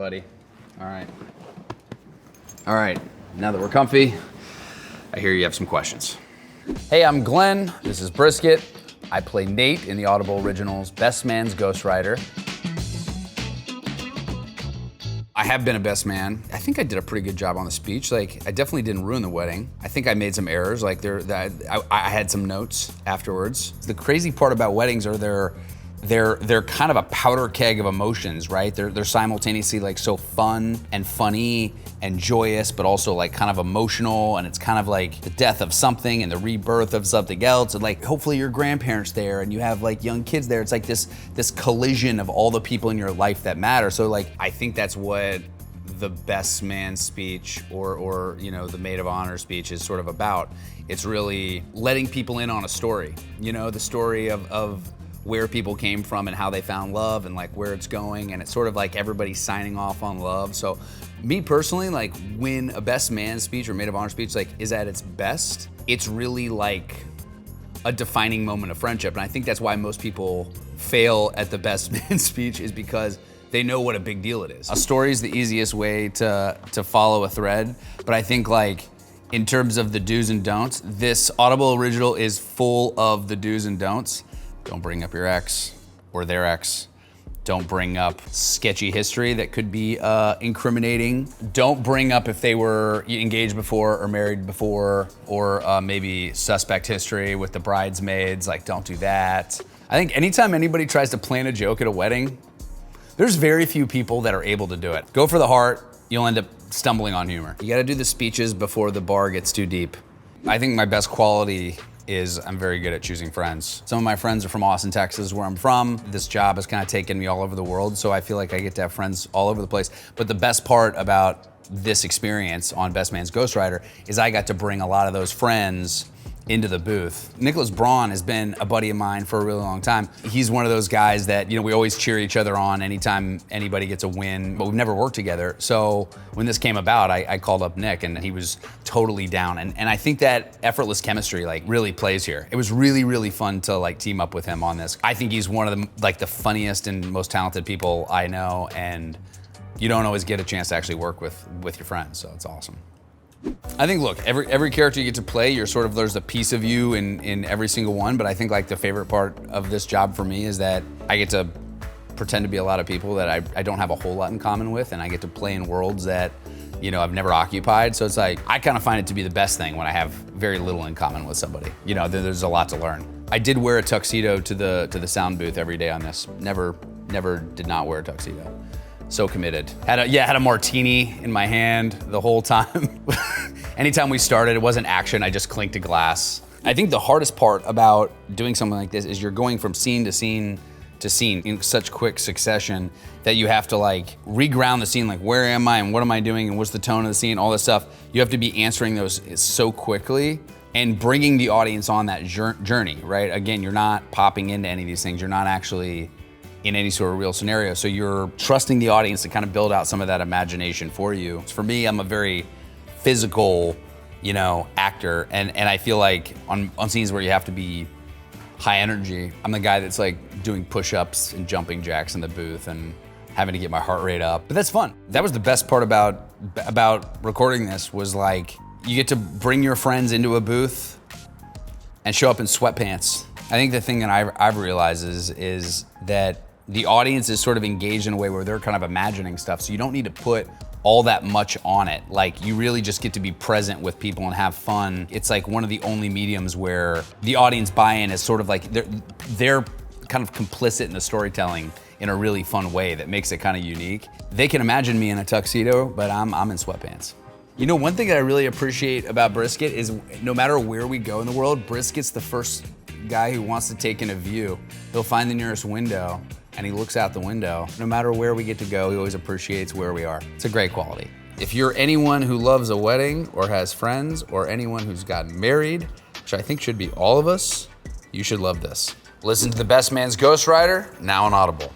buddy. All right. All right, now that we're comfy, I hear you have some questions. Hey, I'm Glenn. This is Brisket. I play Nate in the Audible Originals Best Man's Ghostwriter. I have been a best man. I think I did a pretty good job on the speech. Like, I definitely didn't ruin the wedding. I think I made some errors. Like, I had some notes afterwards. The crazy part about weddings are they're kind of a powder keg of emotions, right? They're simultaneously like so fun and funny and joyous, but also like kind of emotional, and it's kind of like the death of something and the rebirth of something else, and like hopefully your grandparents there and you have like young kids there. It's like this collision of all the people in your life that matter. So like, I think that's what the best man speech or you know, the maid of honor speech is sort of about. It's really letting people in on a story, you know, the story of where people came from and how they found love and like where it's going, and it's sort of like everybody signing off on love. So me personally, like when a best man speech or maid of honor speech like is at its best, it's really like a defining moment of friendship. And I think that's why most people fail at the best man speech, is because they know what a big deal it is. A story is the easiest way to follow a thread, but I think like in terms of the do's and don'ts, this Audible original is full of the do's and don'ts. Don't bring up your ex or their ex. Don't bring up sketchy history that could be incriminating. Don't bring up if they were engaged before or married before, or maybe suspect history with the bridesmaids. Like, don't do that. I think anytime anybody tries to plan a joke at a wedding, there's very few people that are able to do it. Go for the heart, you'll end up stumbling on humor. You gotta do the speeches before the bar gets too deep. I think my best quality is I'm very good at choosing friends. Some of my friends are from Austin, Texas, where I'm from. This job has kind of taken me all over the world, so I feel like I get to have friends all over the place. But the best part about this experience on Best Man's Ghostwriter is I got to bring a lot of those friends into the booth. Nicholas Braun has been a buddy of mine for a really long time. He's one of those guys that, you know, we always cheer each other on anytime anybody gets a win, but we've never worked together. So when this came about, I called up Nick and he was totally down. And I think that effortless chemistry like really plays here. It was really, really fun to like team up with him on this. I think he's one of the funniest and most talented people I know, and you don't always get a chance to actually work with your friends, so it's awesome. I think, look, every character you get to play, there's a piece of you in every single one, but I think like the favorite part of this job for me is that I get to pretend to be a lot of people that I don't have a whole lot in common with, and I get to play in worlds that, you know, I've never occupied. So it's like, I kind of find it to be the best thing when I have very little in common with somebody. You know, there's a lot to learn. I did wear a tuxedo to the sound booth every day on this. Never did not wear a tuxedo. So committed. Had a martini in my hand the whole time. Anytime we started, it wasn't action, I just clinked a glass. I think the hardest part about doing something like this is you're going from scene to scene to scene in such quick succession that you have to like reground the scene, like where am I and what am I doing and what's the tone of the scene, all this stuff. You have to be answering those so quickly and bringing the audience on that journey, right? Again, you're not popping into any of these things. You're not actually in any sort of real scenario. So you're trusting the audience to kind of build out some of that imagination for you. For me, I'm a very physical, you know, actor. And I feel like on scenes where you have to be high energy, I'm the guy that's like doing push-ups and jumping jacks in the booth and having to get my heart rate up. But that's fun. That was the best part about recording this, was like, you get to bring your friends into a booth and show up in sweatpants. I think the thing that I've realized is that the audience is sort of engaged in a way where they're kind of imagining stuff, so you don't need to put all that much on it. Like, you really just get to be present with people and have fun. It's like one of the only mediums where the audience buy-in is sort of like, they're kind of complicit in the storytelling in a really fun way that makes it kind of unique. They can imagine me in a tuxedo, but I'm in sweatpants. You know, one thing that I really appreciate about Brisket is no matter where we go in the world, Brisket's the first guy who wants to take in a view. He'll find the nearest window and he looks out the window. No matter where we get to go, he always appreciates where we are. It's a great quality. If you're anyone who loves a wedding or has friends or anyone who's gotten married, which I think should be all of us, you should love this. Listen to The Best Man's Ghostwriter, now on Audible.